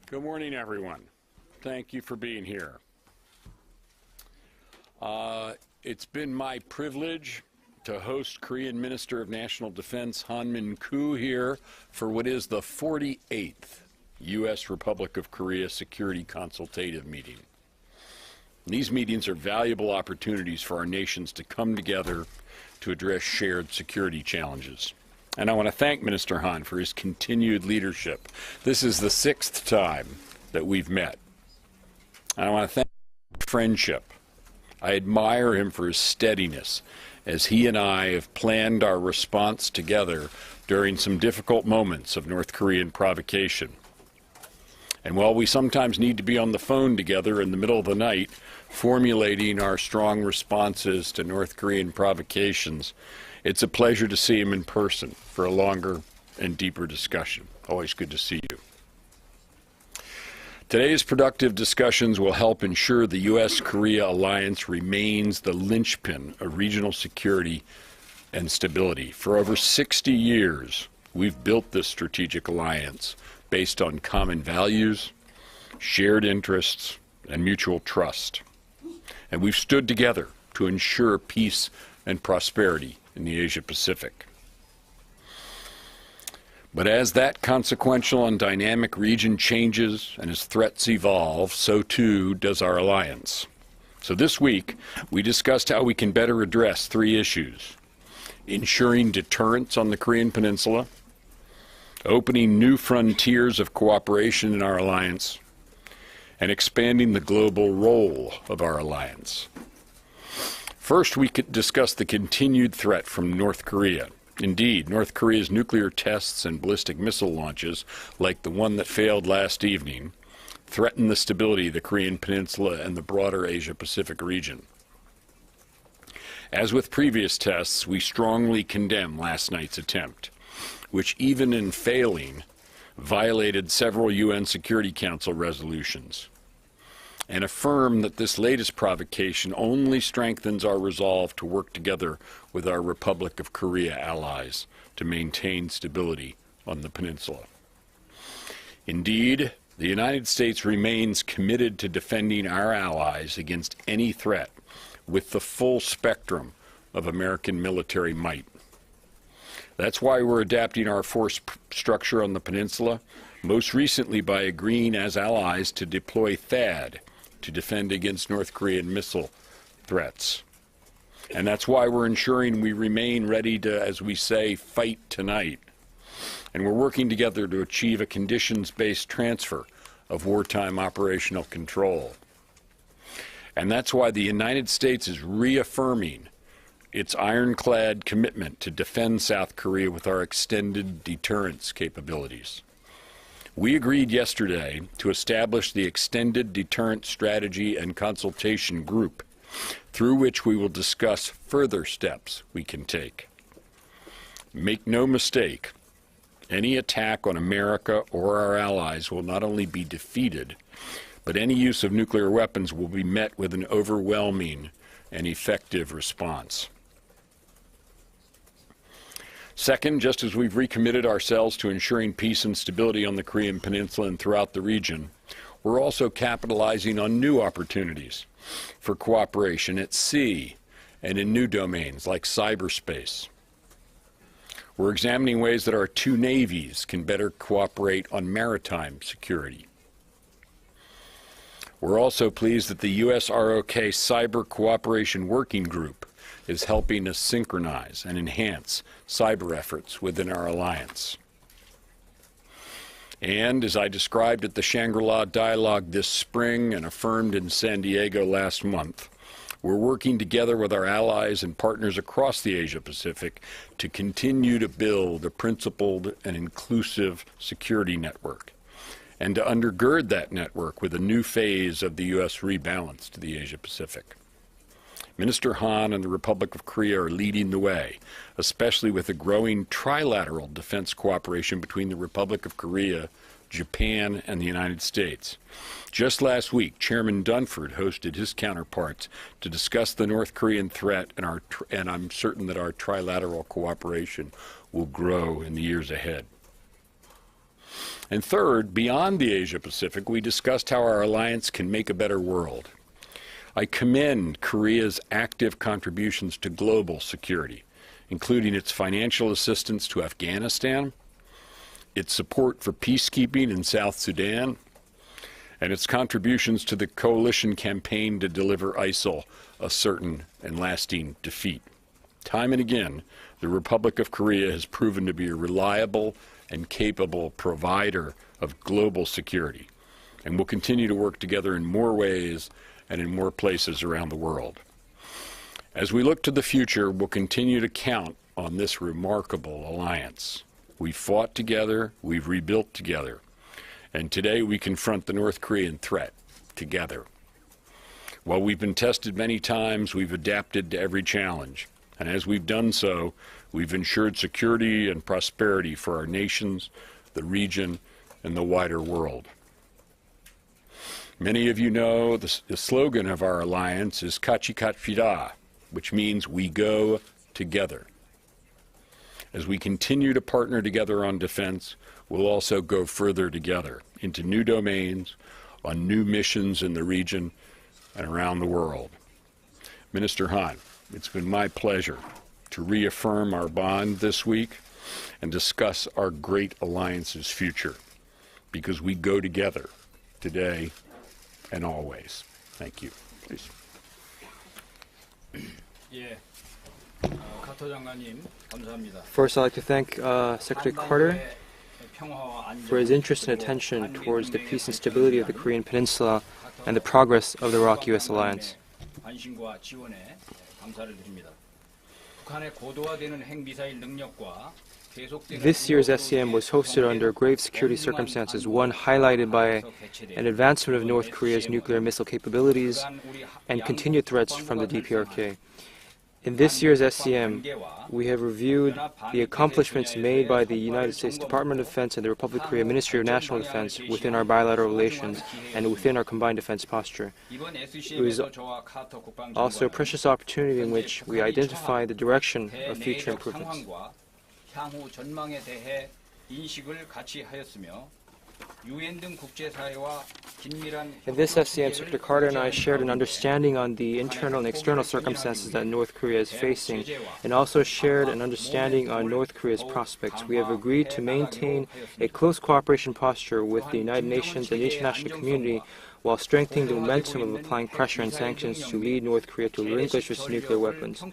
Good morning, everyone. Thank you for being here. It's been my privilege to host Korean Minister of National Defense Han Min-koo here for what is the 48th U.S. Republic of Korea Security Consultative Meeting. These meetings are valuable opportunities for our nations to come together to address shared security challenges. And I want to thank Minister Han for his continued leadership. This is the 6th time that we've met. And I want to thank him for friendship. I admire him for his steadiness as he and I have planned our response together during some difficult moments of North Korean provocation. And while we sometimes need to be on the phone together in the middle of the night, formulating our strong responses to North Korean provocations, it's a pleasure to see him in person for a longer and deeper discussion. Always good to see you. Today's productive discussions will help ensure the U.S.-Korea alliance remains the linchpin of regional security and stability. For over 60 years, we've built this strategic alliance based on common values, shared interests, and mutual trust. And we've stood together to ensure peace and prosperity in the Asia-Pacific. But as that consequential and dynamic region changes and as threats evolve, so too does our alliance. So this week, we discussed how we can better address three issues: ensuring deterrence on the Korean Peninsula, opening new frontiers of cooperation in our alliance, and expanding the global role of our alliance. First, we could discuss the continued threat from North Korea. Indeed, North Korea's nuclear tests and ballistic missile launches, like the one that failed last evening, threaten the stability of the Korean Peninsula and the broader Asia-Pacific region. As with previous tests, we strongly condemn last night's attempt, which, even in failing, violated several UN Security Council resolutions, and affirm that this latest provocation only strengthens our resolve to work together with our Republic of Korea allies to maintain stability on the peninsula. Indeed, the United States remains committed to defending our allies against any threat with the full spectrum of American military might. That's why we're adapting our force structure on the peninsula, most recently by agreeing as allies to deploy THAAD to defend against North Korean missile threats. And that's why we're ensuring we remain ready to, as we say, fight tonight. And we're working together to achieve a conditions-based transfer of wartime operational control. And that's why the United States is reaffirming its ironclad commitment to defend South Korea with our extended deterrence capabilities. We agreed yesterday to establish the Extended Deterrence Strategy and Consultation Group, through which we will discuss further steps we can take. Make no mistake, any attack on America or our allies will not only be defeated, but any use of nuclear weapons will be met with an overwhelming and effective response. Second, just as we've recommitted ourselves to ensuring peace and stability on the Korean Peninsula and throughout the region, we're also capitalizing on new opportunities for cooperation at sea and in new domains like cyberspace. We're examining ways that our two navies can better cooperate on maritime security. We're also pleased that the U.S. ROK Cyber Cooperation Working Group is helping us synchronize and enhance cyber efforts within our alliance. And as I described at the Shangri-La Dialogue this spring and affirmed in San Diego last month, we're working together with our allies and partners across the Asia-Pacific to continue to build a principled and inclusive security network, and to undergird that network with a new phase of the U.S. rebalance to the Asia-Pacific. Minister Han and the Republic of Korea are leading the way, especially with the growing trilateral defense cooperation between the Republic of Korea, Japan, and the United States. Just last week, Chairman Dunford hosted his counterparts to discuss the North Korean threat, and I'm certain that our trilateral cooperation will grow in the years ahead. And third, beyond the Asia-Pacific, we discussed how our alliance can make a better world. I commend Korea's active contributions to global security, including its financial assistance to Afghanistan, its support for peacekeeping in South Sudan, and its contributions to the coalition campaign to deliver ISIL a certain and lasting defeat. Time and again, the Republic of Korea has proven to be a reliable and capable provider of global security, and will continue to work together in more ways and in more places around the world. As we look to the future, we'll continue to count on this remarkable alliance. We've fought together, we've rebuilt together, and today we confront the North Korean threat together. While we've been tested many times, we've adapted to every challenge, and as we've done so, we've ensured security and prosperity for our nations, the region, and the wider world. Many of you know the slogan of our alliance is "Kachi-kat-fida," which means we go together. As we continue to partner together on defense, we'll also go further together into new domains, on new missions in the region and around the world. Minister Han, it's been my pleasure to reaffirm our bond this week and discuss our great alliance's future, because we go together today and always. Thank you. Please. First, I'd like to thank Secretary Carter for his interest and attention towards the peace and stability of the Korean Peninsula and the progress of the ROK-US alliance. This year's SCM was hosted under grave security circumstances, one highlighted by an advancement of North Korea's nuclear missile capabilities and continued threats from the DPRK. In this year's SCM, we have reviewed the accomplishments made by the United States Department of Defense and the Republic of Korea Ministry of National Defense within our bilateral relations and within our combined defense posture. It was also a precious opportunity in which we identified the direction of future improvements. In this SCM, Secretary Carter and I shared an understanding on the internal and external circumstances that North Korea is facing, and also shared an understanding on North Korea's prospects. We have agreed to maintain a close cooperation posture with the United Nations and the international community while strengthening the momentum of applying pressure and sanctions to lead North Korea to relinquish its nuclear weapons.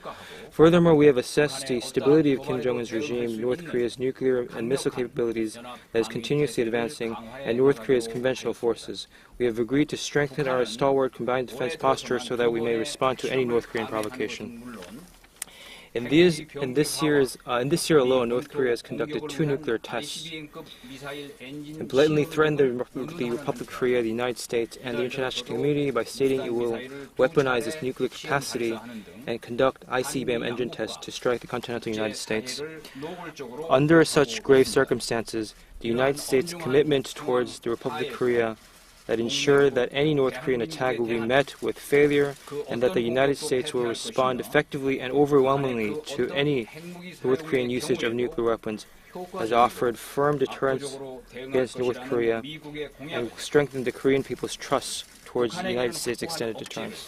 Furthermore, we have assessed the stability of Kim Jong-un's regime, North Korea's nuclear and missile capabilities that is continuously advancing, and North Korea's conventional forces. We have agreed to strengthen our stalwart combined defense posture so that we may respond to any North Korean provocation. In this year alone, North Korea has conducted 2 nuclear tests and blatantly threatened the Republic of Korea, the United States, and the international community by stating it will weaponize its nuclear capacity and conduct ICBM engine tests to strike the continental United States. Under such grave circumstances, the United States' commitment towards the Republic of Korea that ensure that any North Korean attack will be met with failure and that the United States will respond effectively and overwhelmingly to any North Korean usage of nuclear weapons, has offered firm deterrence against North Korea and strengthened the Korean people's trust towards the United States' extended deterrence.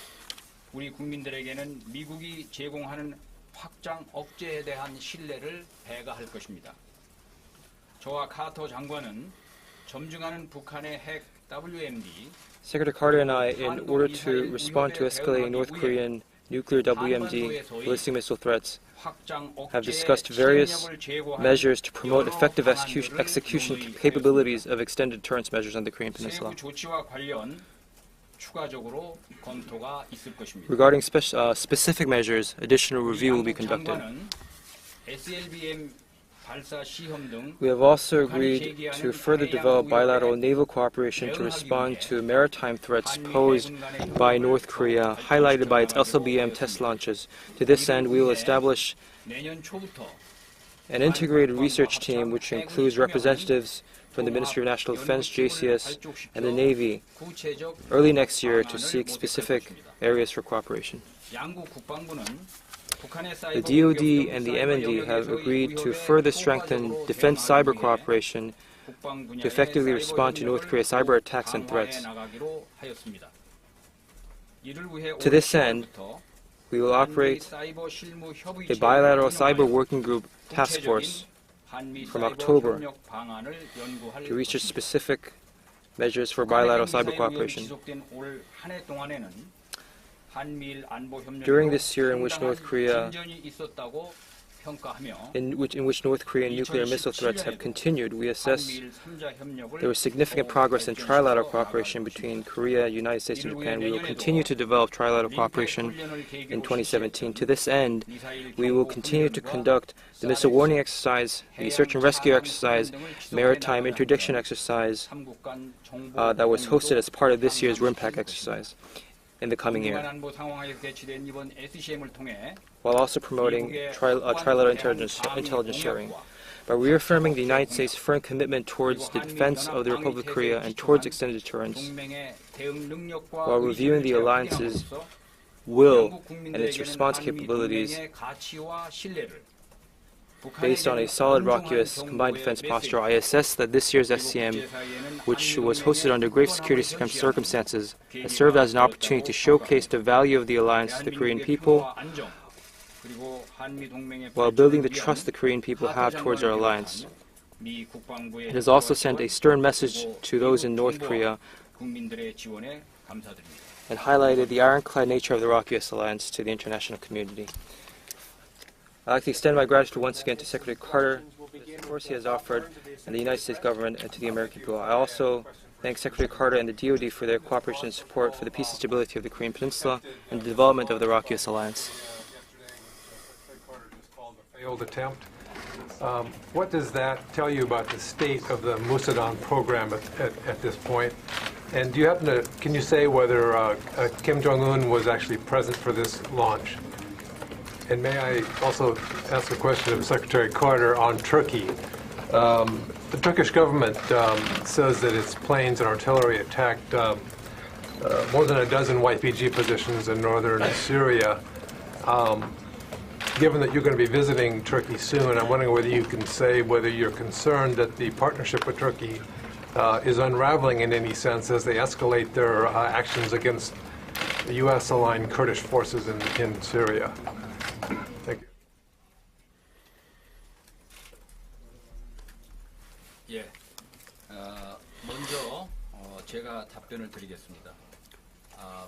우리 국민들에게는 미국이 제공하는 확장 억제에 대한 신뢰를 배가할 것입니다. 저와 카터 장관은 점증하는 북한의 핵 WMD Secretary Carter and I, in order to respond to escalating North Korean nuclear WMD ballistic missile threats, have discussed various measures to promote effective execution capabilities of extended deterrence measures on the Korean Peninsula. Regarding specific measures, additional review will be conducted. We have also agreed to further develop bilateral naval cooperation to respond to maritime threats posed by North Korea, highlighted by its ICBM test launches. To this end, we will establish an integrated research team which includes representatives from the Ministry of National Defense, JCS, and the Navy early next year to seek specific areas for cooperation. The DoD and the MND have agreed to further strengthen defense cyber cooperation to effectively respond to North Korea's cyber attacks and threats. To this end, we will operate a bilateral cyber working group task force from October to research specific measures for bilateral cyber cooperation. During this year in which North Korea nuclear missile threats have continued, we assess there was significant progress in trilateral cooperation between Korea, United States, and Japan. We will continue to develop trilateral cooperation in 2017. To this end, we will continue to conduct the missile warning exercise, the search and rescue exercise, maritime interdiction exercise that was hosted as part of this year's RIMPAC exercise in the coming year, while also promoting trilateral intelligence sharing. By reaffirming the United States' firm commitment towards the defense of the Republic of Korea and towards extended deterrence, while reviewing the alliance's will and its response capabilities based on a solid ROK-US combined defense posture, I assess that this year's SCM, which was hosted under grave security circumstances, has served as an opportunity to showcase the value of the alliance to the Korean people, while building the trust the Korean people have towards our alliance. It has also sent a stern message to those in North Korea and highlighted the ironclad nature of the ROK-US alliance to the international community. I'd like to extend my gratitude once again to Secretary Carter for the support he has offered, and the United States government, and to the American people. I also thank Secretary Carter and the DoD for their cooperation and support for the peace and stability of the Korean Peninsula and the development of the ROK-US alliance. Failed attempt. What does that tell you about the state of the Musadan program at this point? And do you happen to, can you say whether Kim Jong-un was actually present for this launch? And may I also ask a question of Secretary Carter on Turkey? The Turkish government says that its planes and artillery attacked more than a dozen YPG positions in northern Syria. Given that you're going to be visiting Turkey soon, I'm wondering whether you can say whether you're concerned that the partnership with Turkey is unraveling in any sense as they escalate their actions against the U.S.-aligned Kurdish forces in Syria. Thank you. 예, 먼저 제가 답변을 드리겠습니다.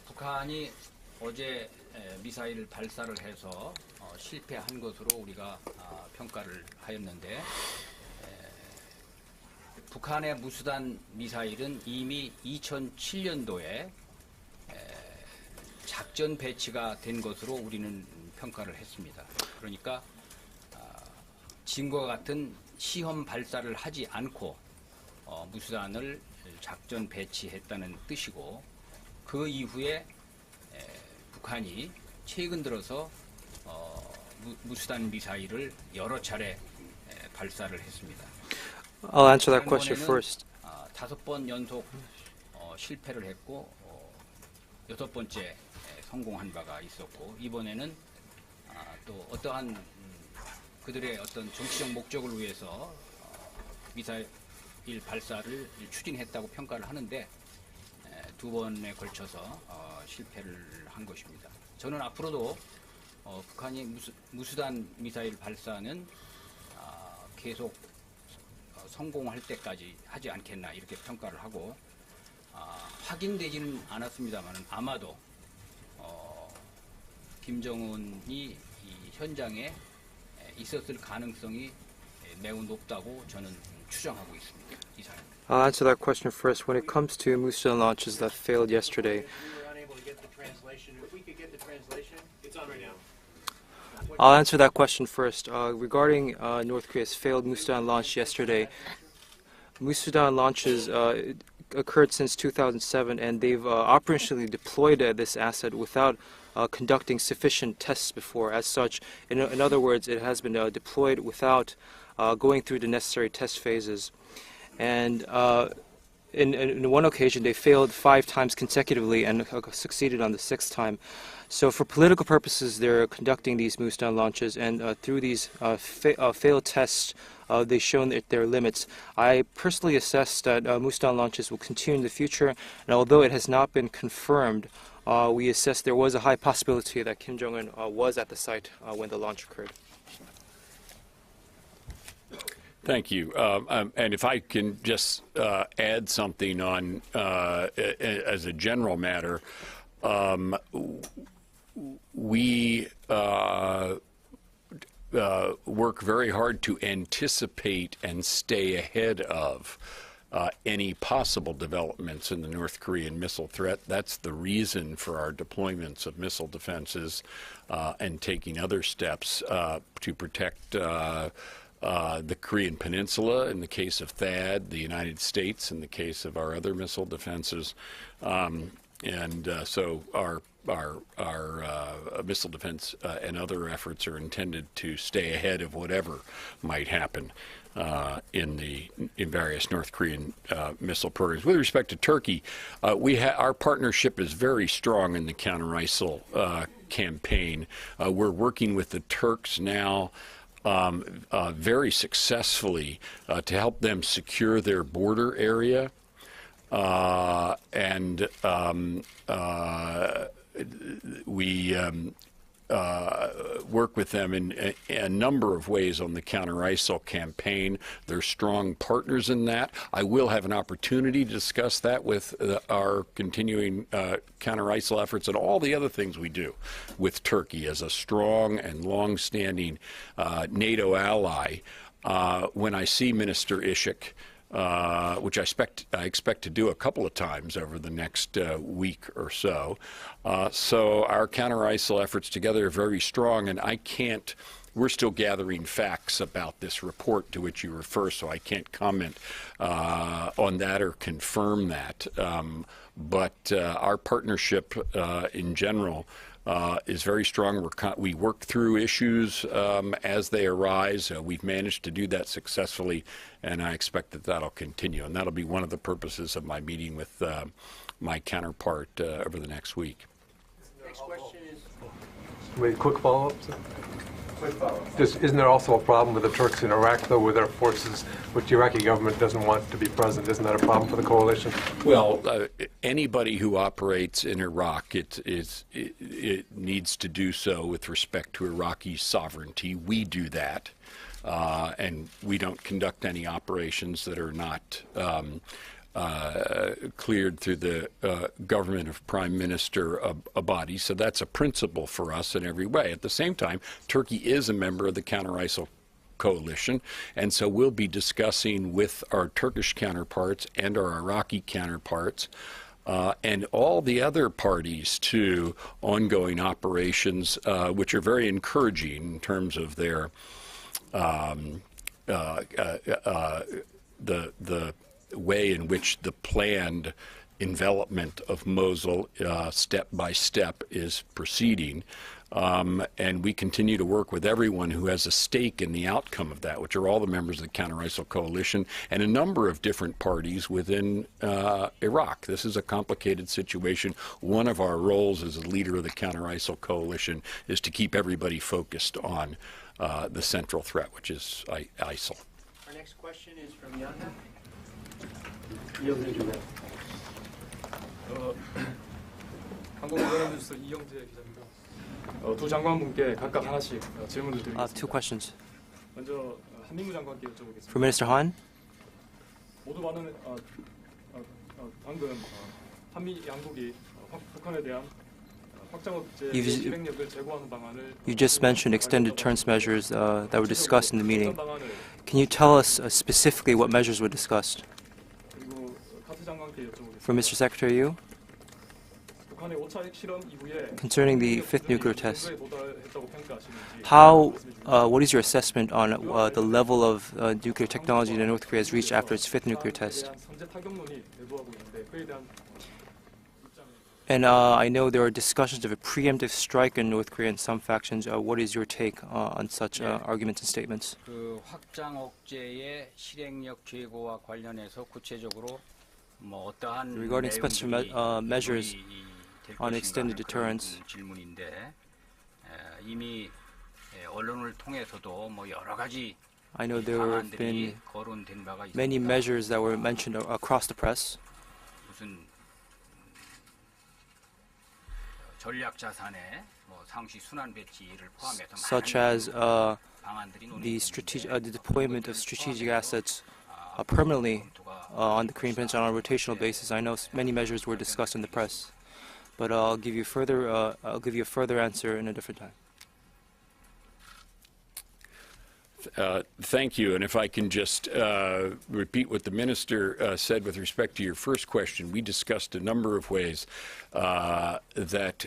북한이 어제 미사일 발사를 해서 실패한 것으로 우리가 평가를 하였는데, 북한의 무수단 미사일은 이미 2007년도에 작전 배치가 된 것으로 우리는 평가를 했습니다. 그러니까 지금과 같은 시험 발사를 하지 않고 무수단을 작전 배치했다는 뜻이고, 그 이후에 북한이 최근 들어서 무수단 미사일을 여러 차례 발사를 했습니다. I'll answer that question first. 5번 연속 실패를 했고 6번째 성공한 바가 있었고, 이번에는 또 어떠한 그들의 어떤 정치적 목적을 위해서 미사일 발사를 추진했다고 평가를 하는데, 2번에 걸쳐서 실패를 한 것입니다. 저는 앞으로도 북한이 무수단 미사일 발사는 계속 성공할 때까지 하지 않겠나 이렇게 평가를 하고, 확인되지는 않았습니다만 아마도 김정은이 이 현장에 있었을 가능성이 매우 높다고 저는 추정하고 있습니다. 이상입니다. I'll answer that question first. When it comes to Musudan launches that failed yesterday, I'll answer that question first. Regarding North Korea's failed Musudan launch yesterday, Musudan launches occurred since 2007, and they've operationally deployed this asset without conducting sufficient tests before. As such, in other words, it has been deployed without going through the necessary test phases. And in one occasion, they failed 5 times consecutively and succeeded on the 6th time. So for political purposes, they're conducting these Musudan launches, and through these failed tests they've shown their limits. I personally assess that Musudan launches will continue in the future, and although it has not been confirmed, we assess there was a high possibility that Kim Jong-un was at the site when the launch occurred. Thank you. And if I can just add something on as a general matter, we work very hard to anticipate and stay ahead of any possible developments in the North Korean missile threat. That's the reason for our deployments of missile defenses and taking other steps to protect the Korean Peninsula in the case of THAAD, the United States in the case of our other missile defenses, so our missile defense and other efforts are intended to stay ahead of whatever might happen in various North Korean missile programs. With respect to Turkey, our partnership is very strong in the counter-ISIL campaign. We're working with the Turks now very successfully to help them secure their border area, and we work with them in a number of ways on the counter-ISIL campaign. They're strong partners in that. I will have an opportunity to discuss that with our continuing counter-ISIL efforts and all the other things we do with Turkey as a strong and long-standing NATO ally. When I see Minister Ishik, which I expect to do a couple of times over the next week or so. So our counter-ISIL efforts together are very strong, and we're still gathering facts about this report to which you refer, so I can't comment on that or confirm that. But our partnership in general is very strong. We work through issues as they arise. We've managed to do that successfully, and I expect that that'll continue. And that'll be one of the purposes of my meeting with my counterpart over the next week. Next question is... Wait, quick follow-up? Isn't there also a problem with the Turks in Iraq, though, with their forces, which the Iraqi government doesn't want to be present? Isn't that a problem for the coalition? Well, anybody who operates in Iraq, it needs to do so with respect to Iraqi sovereignty. We do that, and we don't conduct any operations that are not cleared through the government of Prime Minister Abadi. So that's a principle for us in every way. At the same time, Turkey is a member of the counter-ISIL coalition, and so we'll be discussing with our Turkish counterparts and our Iraqi counterparts and all the other parties to ongoing operations, which are very encouraging in terms of their the way in which the planned envelopment of Mosul step by step is proceeding. And we continue to work with everyone who has a stake in the outcome of that, which are all the members of the counter-ISIL coalition and a number of different parties within Iraq. This is a complicated situation. One of our roles as a leader of the counter-ISIL coalition is to keep everybody focused on the central threat, which is ISIL. Our next question is from Yanda. 한국언론뉴스 이영재 기자입니다. 두 장관분께 각각 하나씩 질문을 드리겠습니다. Two questions. 먼저 한민구 장관께 여쭤보겠습니다. For Minister Han, 모두 많은 방금 한미 양국이 북한에 대한 확장 억제 실행력을 제고하는 방안을 you just mentioned extended deterrence measures that were discussed in the meeting. Can you tell us specifically what measures were discussed? 그리고 카트 장관께 여쭤보겠습니다. For Mr. Secretary Yu, 북한의 5차 핵실험 이후에 concerning the fifth nuclear test, 도달했다고 평가하시는지 what is your assessment on the level of nuclear technology that North Korea has reached after its fifth nuclear test? 선제 타격론이 내부하고 있는데 그에 대한 And I know there are discussions of a preemptive strike in North Korea in some factions. What is your take on such arguments and statements? 그 확장 억제의 실행력 제고와 관련해서 구체적으로 뭐 어떠한 Regarding special measures 될 on 것인가 extended 하는 deterrence. 그런 질문인데 이미 언론을 통해서도 뭐 여러 가지 I know there have been 방안들이 거론된 바가 many 있습니다. measures that were mentioned across the press, 무슨 전략 자산에 뭐 상시 순환 배치를 포함해서 such 많은 as 방안들이 the deployment of strategic assets permanently on the Korean Peninsula on a rotational basis. I know many measures were discussed in the press, but I'll give you a further answer in a different time. Thank you. And if I can just repeat what the minister said with respect to your first question, we discussed a number of ways that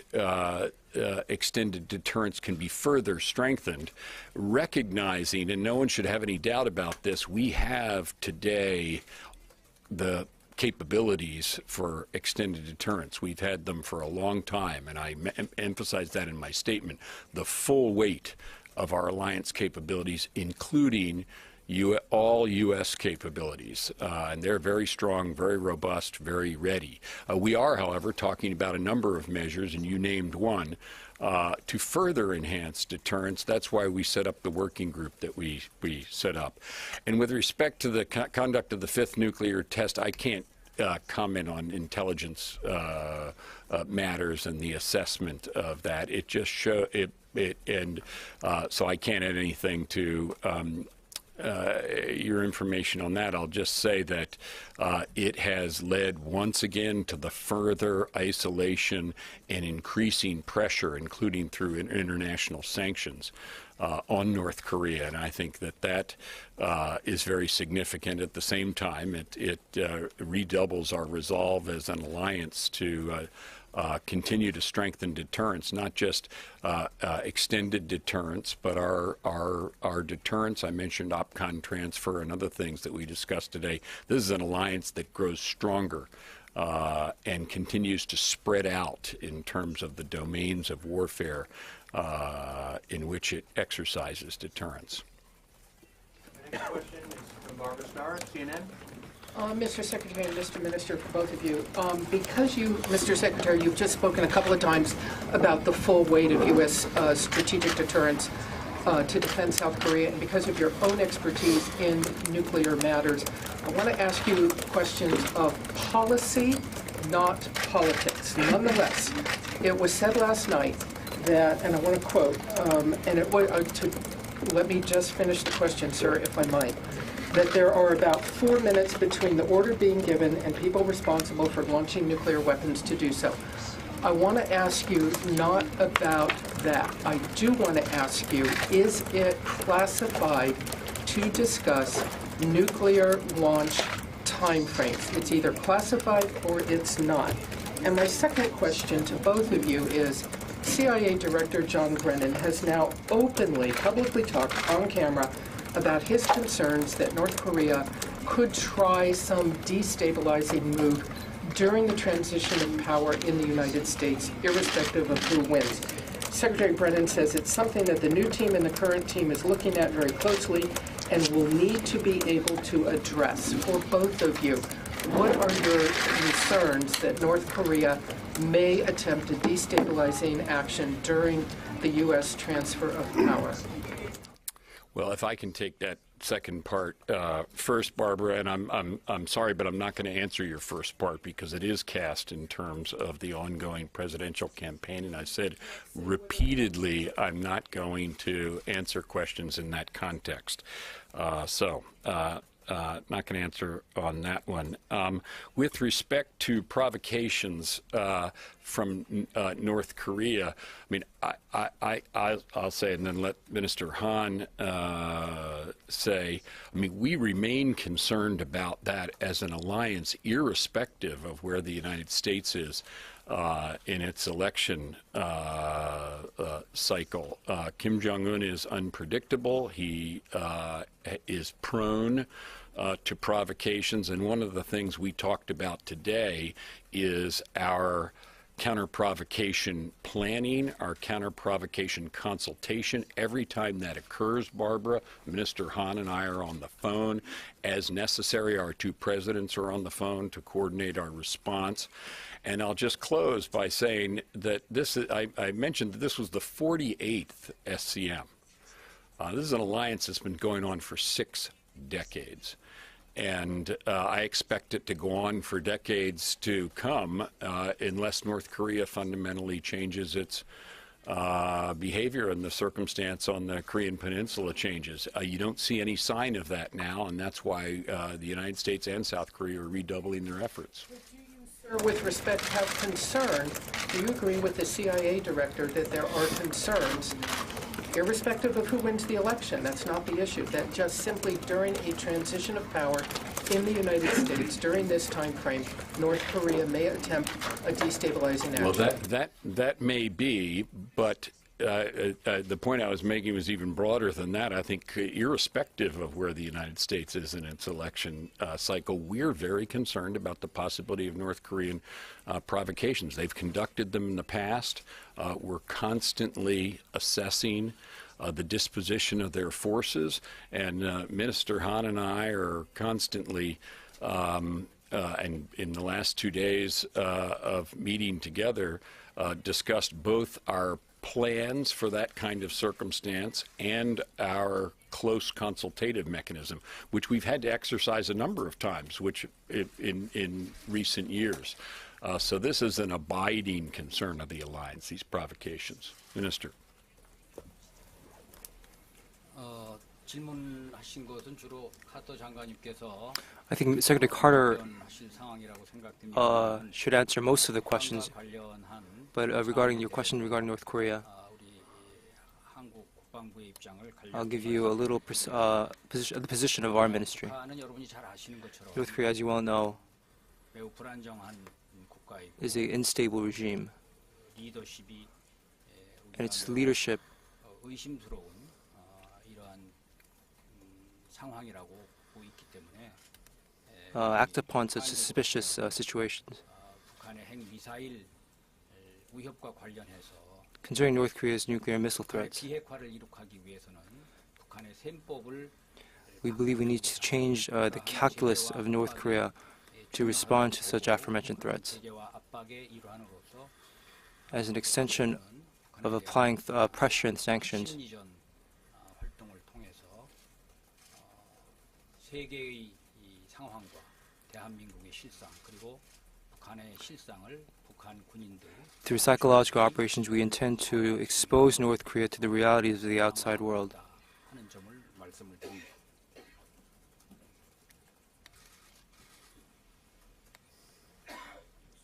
extended deterrence can be further strengthened, recognizing, and no one should have any doubt about this, we have today the capabilities for extended deterrence. We've had them for a long time, and I emphasized that in my statement. The full weight of our alliance capabilities, including all U.S. capabilities. And they're very strong, very robust, very ready. We are, however, talking about a number of measures, and you named one, to further enhance deterrence. That's why we set up the working group that we set up. And with respect to the conduct of the fifth nuclear test, I can't comment on intelligence matters and the assessment of that. It just so I can't add anything to your information on that. I'll just say that it has led once again to the further isolation and increasing pressure, including through international sanctions, on North Korea. And I think that is very significant. At the same time, it redoubles our resolve as an alliance to continue to strengthen deterrence, not just extended deterrence, but our deterrence. I mentioned OPCON transfer and other things that we discussed today. This is an alliance that grows stronger and continues to spread out in terms of the domains of warfare in which it exercises deterrence. The next question is from Barbara Starr, CNN. Mr. Secretary and Mr. Minister, for both of you, because you, Mr. Secretary, you've just spoken a couple of times about the full weight of U.S. Strategic deterrence to defend South Korea, and because of your own expertise in nuclear matters, I want to ask you questions of policy, not politics. Nonetheless, it was said last night that, and I want to quote, and it was, let me just finish the question, sir, if I might, that there are about 4 minutes between the order being given and people responsible for launching nuclear weapons to do so. I want to ask you not about that. I do want to ask you, is it classified to discuss nuclear launch timeframes? It's either classified or it's not. And my second question to both of you is, CIA Director John Brennan has now openly, publicly talked on camera about his concerns that North Korea could try some destabilizing move during the transition of power in the United States, irrespective of who wins. Secretary Brennan says it's something that the new team and the current team is looking at very closely and will need to be able to address. For both of you, what are your concerns that North Korea may attempt a destabilizing action during the U.S. transfer of power? Well, if I can take that second part first, Barbara, and I'm sorry, but I'm not going to answer your first part because it is cast in terms of the ongoing presidential campaign, and I said repeatedly I'm not going to answer questions in that context. Not going to answer on that one. With respect to provocations from North Korea, I mean, I'll say, and then let Minister Han say, I mean, we remain concerned about that as an alliance, irrespective of where the United States is in its election cycle. Kim Jong-un is unpredictable. He is prone to provocations, and one of the things we talked about today is our counter-provocation planning, our counter-provocation consultation. Every time that occurs, Barbara, Minister Han and I are on the phone. As necessary, our two presidents are on the phone to coordinate our response. And I'll just close by saying that this is, I mentioned that this was the 48th SCM. This is an alliance that's been going on for 6 decades. And I expect it to go on for decades to come unless North Korea fundamentally changes its behavior and the circumstance on the Korean Peninsula changes. You don't see any sign of that now, and that's why the United States and South Korea are redoubling their efforts. But do you, sir, with respect, have concern? Do you agree with the CIA director that there are concerns, irrespective of who wins the election? That's not the issue. That just simply during a transition of power in the United States, during this time frame, North Korea may attempt a destabilizing action. Well, that may be, but the point I was making was even broader than that. I think irrespective of where the United States is in its election cycle, we're very concerned about the possibility of North Korean provocations. They've conducted them in the past. We're constantly assessing the disposition of their forces, and Minister Han and I are constantly and in the last 2 days of meeting together, discussed both our plans for that kind of circumstance and our close consultative mechanism, which we've had to exercise a number of times, which in recent years. So this is an abiding concern of the alliance, these provocations. Minister. 질문하신 것은 주로 카터 장관님께서 I think Secretary Carter 하실 상황이라고 생각됩니다. should answer most of the questions, 관련한 but regarding your question regarding North Korea, 우리 한국 국방부의 입장을 I'll give you a little the position of our ministry. 북한은 여러분이 잘 아시는 것처럼 North Korea, as you well know, 매우 불안정한 국가이고 is an unstable regime, 리더십이 and its leadership 의심스러운 이러한 상황이라고 보고 있기 때문에 act upon such suspicious situations. 북한의 핵 미사일 위협과 관련해서 Concerning North Korea's nuclear missile threats, 비핵화를 이룩하기 위해서는 북한의 셈법을 we believe we need to change the calculus of North Korea to respond to such aforementioned threats. 제재와 압박의 일환으로서 As an extension of applying pressure and sanctions, 심리전 활동을 통해서 세계의 이 상황과 대한민국의 실상 그리고 북한의 실상을 북한 군인들 through psychological operations, we intend to expose North Korea to the realities of the outside world. 하는 점을 말씀을 드립니다.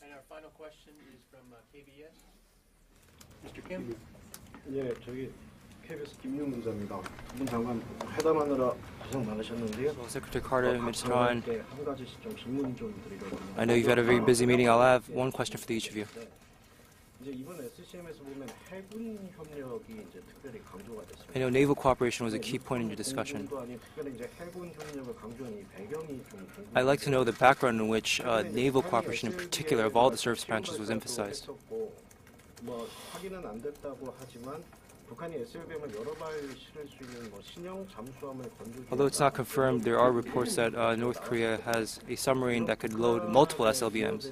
And our final question is from KBS. Mr. Kim? 예, 저기 KBS 김용 기자입니다. 문 장관 회담하느라 고생 많으셨는데요. Well, Secretary Carter, Minister Han, 한 가지 좀 질문 좀 드리려고. I know you've had a very busy meeting. I'll have one question for each of you. 이제 이번 SCM에서 보면 해군 협력이 이제 특별히 강조가 됐습니다. I know naval cooperation was a key point in your discussion. 아니 특별히 이제 해군 협력을 강조한 이 배경이 좀 I'd like to know the background in which naval cooperation in particular of all the service branches was emphasized. 뭐 확인은 안 됐다고 하지만 북한이 SLBM을 여러 발 실을 수 있는 뭐 신형 잠수함을 건조. Although it's not confirmed, there are reports that North Korea has a submarine that could load multiple SLBMs.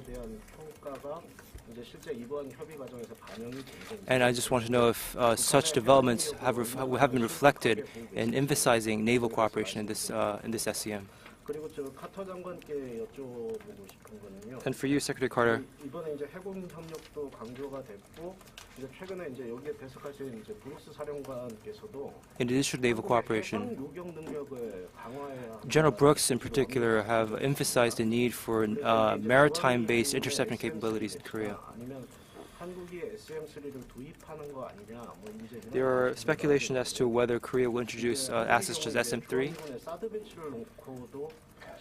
And I just want to know if such developments have been reflected in emphasizing naval cooperation in this SCM. 그리고 저 카터 장관께 여쭤보고 싶은 거는요. And for you, Secretary Carter, 이번에 이제 해군 협력도 강조가 됐고 이제 최근에 이제 여기에 배석하신 이제 브룩스 사령관께서도 in addition to naval cooperation, 요격 능력을 강화해야 General Brooks in particular have emphasized the need for maritime-based interception capabilities in Korea. 아니면 한국이 SM3를 도입하는 거 아니냐 뭐 이제 There are speculations as to whether Korea will introduce assets such as SM-3. 사드 배치를 놓고도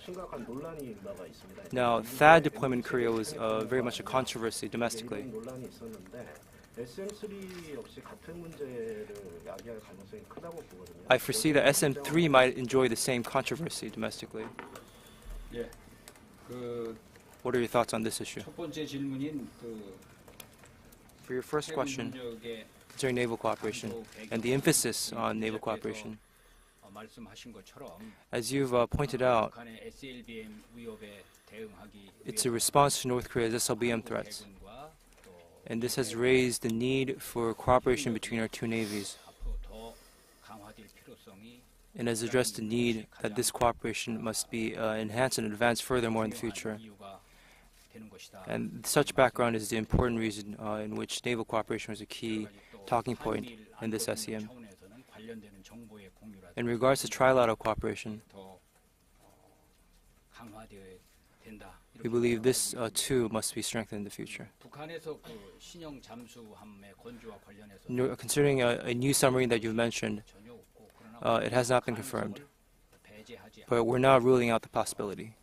심각한 논란이 나가 있습니다. Now, THAAD deployment in Korea was very much a controversy domestically. 논란이 있었는데 SM3 역시 같은 문제를 야기할 가능성이 크다고 보거든요. I foresee that SM-3 might enjoy the same controversy domestically. 예, 그 What are your thoughts on this issue? 첫 번째 질문인 그 For your first question 협력의 concerning naval cooperation and the emphasis on naval cooperation, 말씀하신 것처럼 as you've pointed out, 북한의 SLBM 위협에 대응하기 it's a response to North Korea's SLBM threats. 해군과 또 And this has raised the need for cooperation between our two navies. 앞으로 더 강화될 필요가 and has addressed the need that this cooperation must be enhanced and advanced furthermore in the future. And such background is the important reason in which naval cooperation was a key talking point in this SCM. In regards to trilateral cooperation, we believe this too must be strengthened in the future. Concerning a new submarine that you've mentioned, it has not been confirmed, but we're not ruling out the possibility.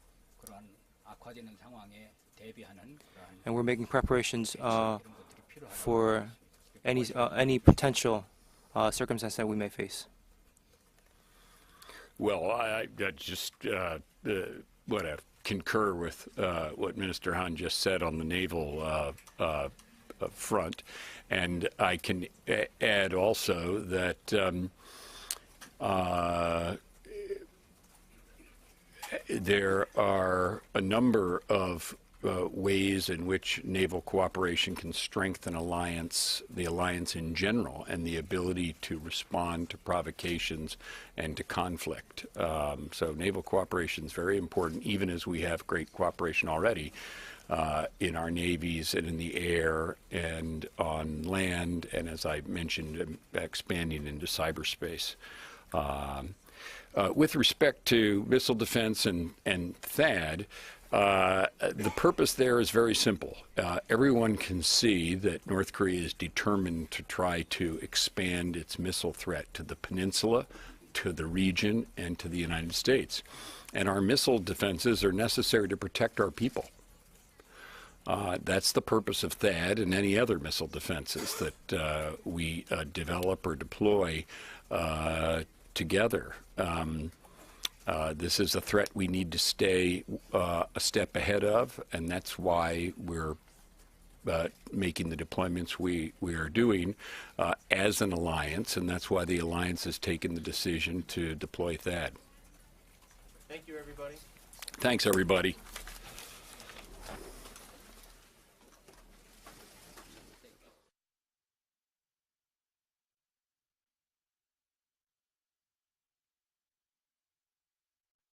And we're making preparations for any potential circumstance that we may face. Well, I just concur with what Minister Han just said on the naval front, and I can add also that there are a number of ways in which naval cooperation can strengthen the alliance in general, and the ability to respond to provocations and to conflict. So naval cooperation is very important, even as we have great cooperation already in our navies and in the air and on land, and as I mentioned, expanding into cyberspace. With respect to missile defense and THAAD, the purpose there is very simple. Everyone can see that North Korea is determined to try to expand its missile threat to the peninsula, to the region, and to the United States. And our missile defenses are necessary to protect our people. That's the purpose of THAAD and any other missile defenses that we develop or deploy together. This is a threat we need to stay a step ahead of, and that's why we're making the deployments we are doing as an alliance, and that's why the alliance has taken the decision to deploy THAAD. Thank you, everybody. Thanks, everybody.